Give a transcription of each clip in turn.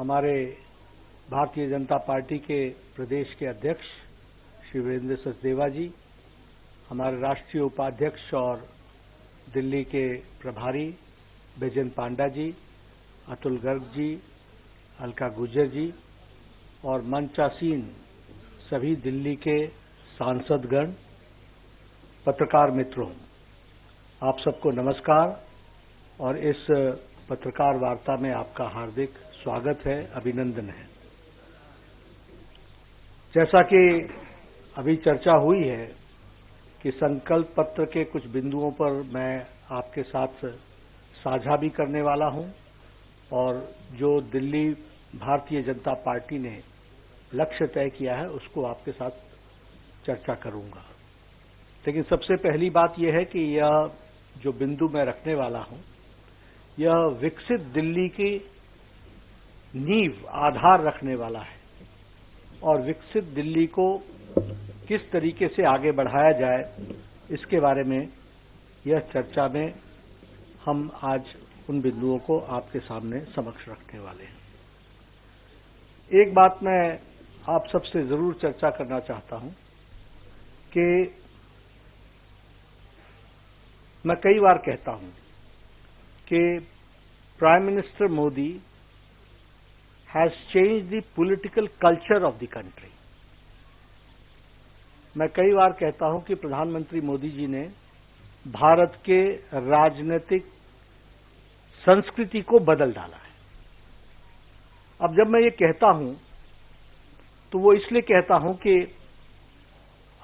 हमारे भारतीय जनता पार्टी के प्रदेश के अध्यक्ष श्री वीरेंद्र सचदेवा जी, हमारे राष्ट्रीय उपाध्यक्ष और दिल्ली के प्रभारी बैजन पांडा जी, अतुल गर्ग जी, अलका गुर्जर जी और मंचासीन सभी दिल्ली के सांसदगण, पत्रकार मित्रों, आप सबको नमस्कार और इस पत्रकार वार्ता में आपका हार्दिक स्वागत है, अभिनंदन है। जैसा कि अभी चर्चा हुई है कि संकल्प पत्र के कुछ बिंदुओं पर मैं आपके साथ साझा भी करने वाला हूं और जो दिल्ली भारतीय जनता पार्टी ने लक्ष्य तय किया है उसको आपके साथ चर्चा करूंगा। लेकिन सबसे पहली बात यह है कि यह जो बिंदु मैं रखने वाला हूं, यह विकसित दिल्ली की नींव, आधार रखने वाला है और विकसित दिल्ली को किस तरीके से आगे बढ़ाया जाए इसके बारे में यह चर्चा में हम आज उन बिंदुओं को आपके सामने समक्ष रखने वाले हैं। एक बात मैं आप सबसे जरूर चर्चा करना चाहता हूं कि मैं कई बार कहता हूं कि prime minister Modi has changed the political culture of the country. मैं कई बार कहता हूं कि प्रधानमंत्री मोदी जी ने भारत के राजनीतिक संस्कृति को बदल डाला है। अब जब मैं ये कहता हूं तो वो इसलिए कहता हूं कि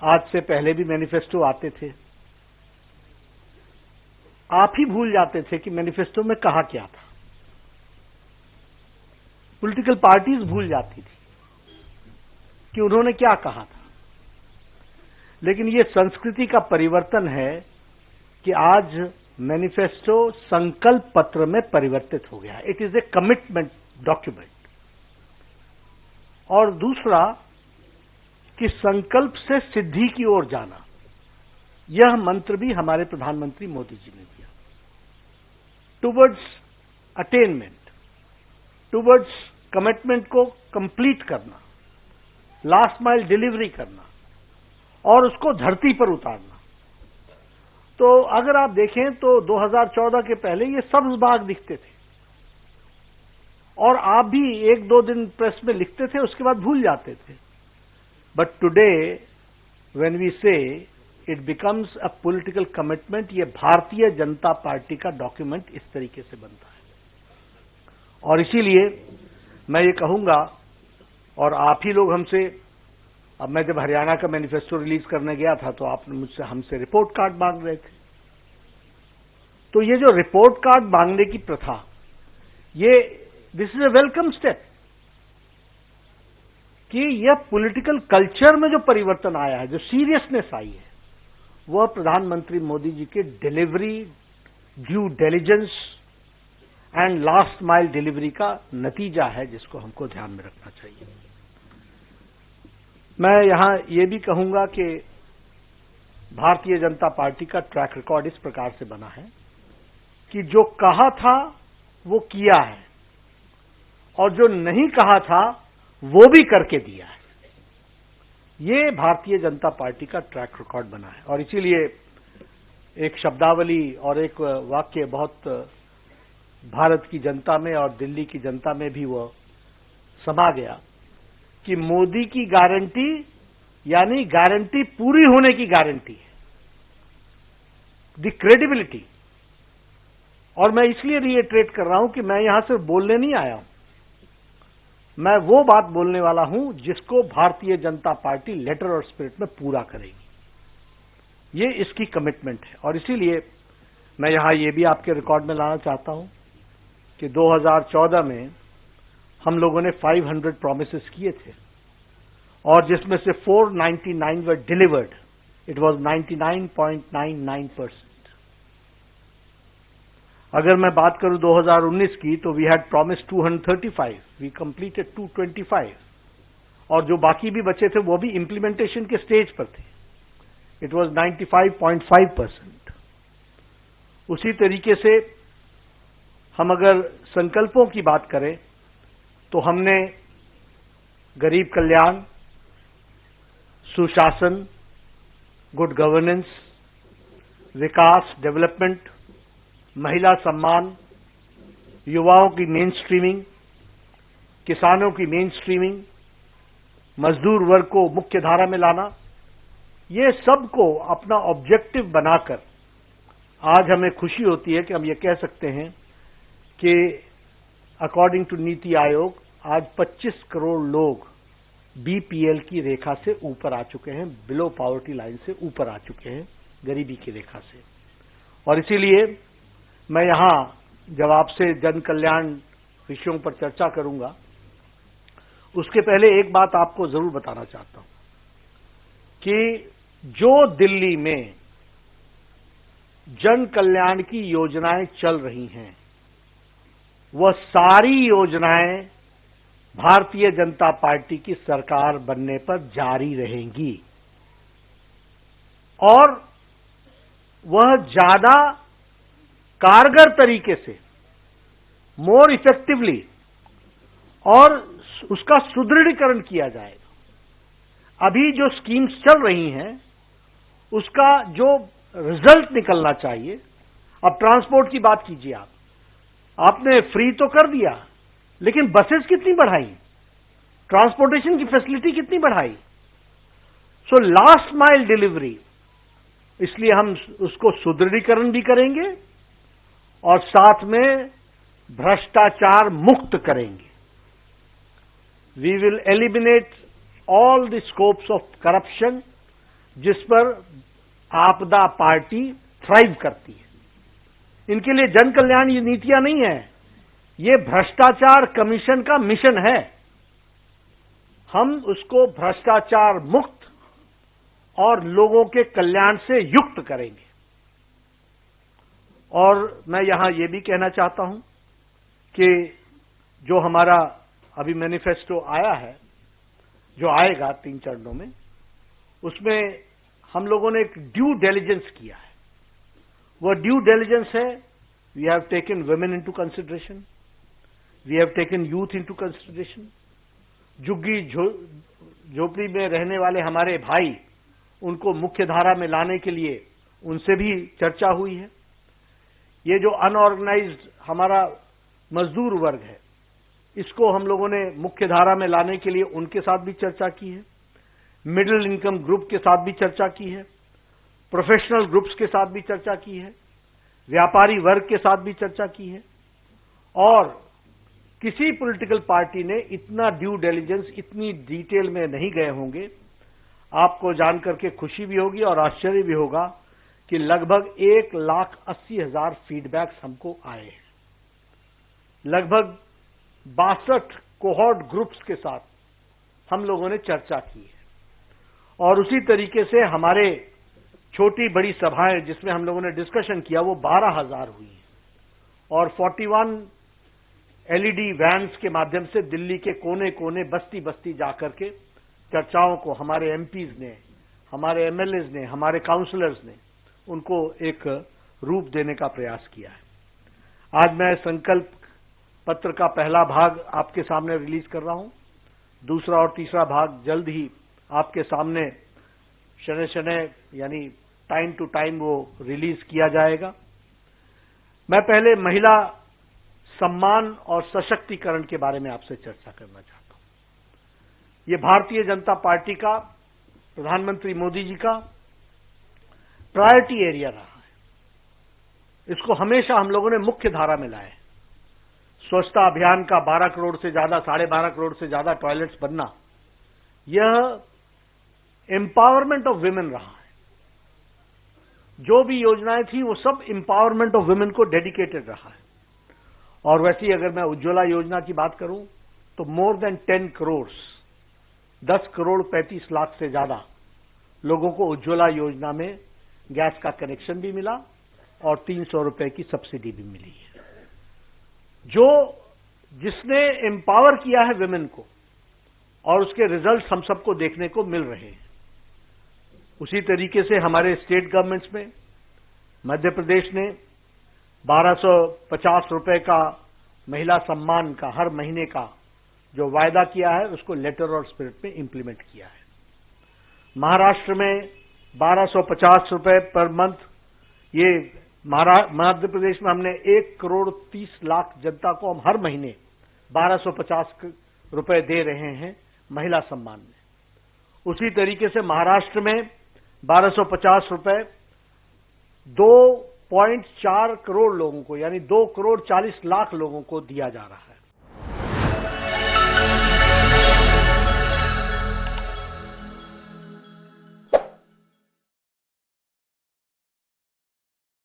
आज से पहले भी मैनिफेस्टो आते थे, आप ही भूल जाते थे कि मैनिफेस्टो में कहा क्या था। पॉलिटिकल पार्टीज भूल जाती थी कि उन्होंने क्या कहा था। लेकिन ये संस्कृति का परिवर्तन है कि आज मैनिफेस्टो संकल्प पत्र में परिवर्तित हो गया। It is a commitment document. और दूसरा कि संकल्प से सिद्धि की ओर जाना, यह मंत्र भी हमारे प्रधानमंत्री मोदी जी ने दिया। टुवर्ड्स अटेनमेंट, टुवर्ड्स कमिटमेंट को कंप्लीट करना, लास्ट माइल डिलीवरी करना और उसको धरती पर उतारना। तो अगर आप देखें तो 2014 के पहले ये सब्ज बाग दिखते थे और आप भी एक दो दिन प्रेस में लिखते थे, उसके बाद भूल जाते थे। बट टुडे व्हेन वी से it becomes a political commitment, ये भारतीय जनता पार्टी का डॉक्यूमेंट इस तरीके से बनता है। और इसीलिए मैं ये कहूंगा, और आप ही लोग हमसे, अब मैं जब हरियाणा का मैनिफेस्टो रिलीज करने गया था तो आपने मुझसे हमसे रिपोर्ट कार्ड मांग रहे थे। तो ये जो रिपोर्ट कार्ड मांगने की प्रथा, ये this is a welcome step कि यह पॉलिटिकल कल्चर में जो परिवर्तन आया है, जो सीरियसनेस आई है, वह प्रधानमंत्री मोदी जी के delivery, due diligence and last mile delivery का नतीजा है, जिसको हमको ध्यान में रखना चाहिए। मैं यहां ये भी कहूंगा कि भारतीय जनता पार्टी का ट्रैक रिकॉर्ड इस प्रकार से बना है कि जो कहा था वो किया है और जो नहीं कहा था वो भी करके दिया है। ये भारतीय जनता पार्टी का ट्रैक रिकॉर्ड बना है। और इसीलिए एक शब्दावली और एक वाक्य बहुत भारत की जनता में और दिल्ली की जनता में भी वो समा गया कि मोदी की गारंटी यानी गारंटी पूरी होने की गारंटी है, द क्रेडिबिलिटी। और मैं इसलिए रिएट्रेट कर रहा हूं कि मैं यहां सिर्फ बोलने नहीं आया हूं, मैं वो बात बोलने वाला हूं जिसको भारतीय जनता पार्टी लेटर और स्पिरिट में पूरा करेगी। ये इसकी कमिटमेंट है। और इसीलिए मैं यहां ये भी आपके रिकॉर्ड में लाना चाहता हूं कि 2014 में हम लोगों ने 500 प्रॉमिसेस किए थे और जिसमें से 499 वर डिलीवर्ड। It was 99.99%। अगर मैं बात करूं 2019 की तो we had promise 235, we completed 225 और जो बाकी भी बचे थे वो भी इंप्लीमेंटेशन के स्टेज पर थे। It was 95.5%। उसी तरीके से हम अगर संकल्पों की बात करें तो हमने गरीब कल्याण, सुशासन, गुड गवर्नेंस, विकास, डेवलपमेंट, महिला सम्मान, युवाओं की मेन स्ट्रीमिंग, किसानों की मेन स्ट्रीमिंग, मजदूर वर्ग को मुख्य धारा में लाना, ये सबको अपना ऑब्जेक्टिव बनाकर आज हमें खुशी होती है कि हम ये कह सकते हैं कि अकॉर्डिंग टू नीति आयोग आज 25 करोड़ लोग बीपीएल की रेखा से ऊपर आ चुके हैं, बिलो पॉवर्टी लाइन से ऊपर आ चुके हैं, गरीबी की रेखा से। और इसीलिए मैं यहां जब आपसे जन कल्याण विषयों पर चर्चा करूंगा, उसके पहले एक बात आपको जरूर बताना चाहता हूं कि जो दिल्ली में जन कल्याण की योजनाएं चल रही हैं, वह सारी योजनाएं भारतीय जनता पार्टी की सरकार बनने पर जारी रहेंगी और वह ज्यादा कारगर तरीके से, मोर इफेक्टिवली, और उसका सुदृढ़ीकरण किया जाएगा। अभी जो स्कीम्स चल रही हैं उसका जो रिजल्ट निकलना चाहिए, अब ट्रांसपोर्ट की बात कीजिए, आपने फ्री तो कर दिया, लेकिन बसेस कितनी बढ़ाई, ट्रांसपोर्टेशन की फैसिलिटी कितनी बढ़ाई। सो लास्ट माइल डिलीवरी, इसलिए हम उसको सुदृढ़ीकरण भी करेंगे और साथ में भ्रष्टाचार मुक्त करेंगे। We will eliminate all the scopes of corruption जिस पर आपदा पार्टी थ्राइव करती है। इनके लिए जन कल्याण ये नीतियां नहीं है, ये भ्रष्टाचार कमीशन का मिशन है। हम उसको भ्रष्टाचार मुक्त और लोगों के कल्याण से युक्त करेंगे। और मैं यहां यह भी कहना चाहता हूं कि जो हमारा अभी मैनिफेस्टो आया है, जो आएगा 3 चरणों में, उसमें हम लोगों ने एक ड्यू डिलिजेंस किया है। वह ड्यू डिलिजेंस है, we have taken women into consideration, we have taken youth into consideration. झुग्गी झोपड़ी में रहने वाले हमारे भाई, उनको मुख्य धारा में लाने के लिए उनसे भी चर्चा हुई है। ये जो अनऑर्गेनाइज्ड हमारा मजदूर वर्ग है, इसको हम लोगों ने मुख्य धारा में लाने के लिए उनके साथ भी चर्चा की है। मिडिल इनकम ग्रुप के साथ भी चर्चा की है, प्रोफेशनल ग्रुप्स के साथ भी चर्चा की है, व्यापारी वर्ग के साथ भी चर्चा की है। और किसी पॉलिटिकल पार्टी ने इतना ड्यू डिलिजेंस, इतनी डिटेल में नहीं गए होंगे। आपको जानकर के खुशी भी होगी और आश्चर्य भी होगा कि लगभग 1,80,000 फीडबैक्स हमको आए हैं। लगभग 62 कोहॉर्ट ग्रुप्स के साथ हम लोगों ने चर्चा की है। और उसी तरीके से हमारे छोटी बड़ी सभाएं जिसमें हम लोगों ने डिस्कशन किया, वो 12,000 हुई हैं। और 41 एलईडी वैन्स के माध्यम से दिल्ली के कोने कोने, बस्ती बस्ती जाकर के चर्चाओं को हमारे एमपीज ने, हमारे एमएलएज ने, हमारे काउंसलर्स ने उनको एक रूप देने का प्रयास किया है। आज मैं संकल्प पत्र का पहला भाग आपके सामने रिलीज कर रहा हूं। दूसरा और तीसरा भाग जल्द ही आपके सामने शनय शनय यानी टाइम टू टाइम वो रिलीज किया जाएगा। मैं पहले महिला सम्मान और सशक्तिकरण के बारे में आपसे चर्चा करना चाहता हूं। ये भारतीय जनता पार्टी का, प्रधानमंत्री मोदी जी का प्रायोरिटी एरिया रहा है। इसको हमेशा हम लोगों ने मुख्य धारा में लाया है। स्वच्छता अभियान का 12 करोड़ से ज्यादा, 12.5 करोड़ से ज्यादा टॉयलेट्स बनना, यह एम्पावरमेंट ऑफ विमेन रहा है। जो भी योजनाएं थी वो सब एम्पावरमेंट ऑफ विमेन को डेडिकेटेड रहा है। और वैसे ही अगर मैं उज्ज्वला योजना की बात करूं तो मोर देन 10 करोड़, 10 करोड़ 35 लाख से ज्यादा लोगों को उज्ज्वला योजना में गैस का कनेक्शन भी मिला और 300 रुपए की सब्सिडी भी मिली है। जिसने एम्पावर किया है विमेन को, और उसके रिजल्ट्स हम सबको देखने को मिल रहे हैं। उसी तरीके से हमारे स्टेट गवर्नमेंट्स में मध्य प्रदेश ने 1250 रुपए का महिला सम्मान का हर महीने का जो वायदा किया है उसको लेटर और स्पिरिट में इंप्लीमेंट किया है। महाराष्ट्र में 1250 रुपए पर मंथ, ये मध्य प्रदेश में हमने 1,30,00,000 जनता को हम हर महीने 1250 रुपए दे रहे हैं महिला सम्मान में। उसी तरीके से महाराष्ट्र में 1250 रुपए 2.4 करोड़ लोगों को, यानी 2,40,00,000 लोगों को दिया जा रहा है।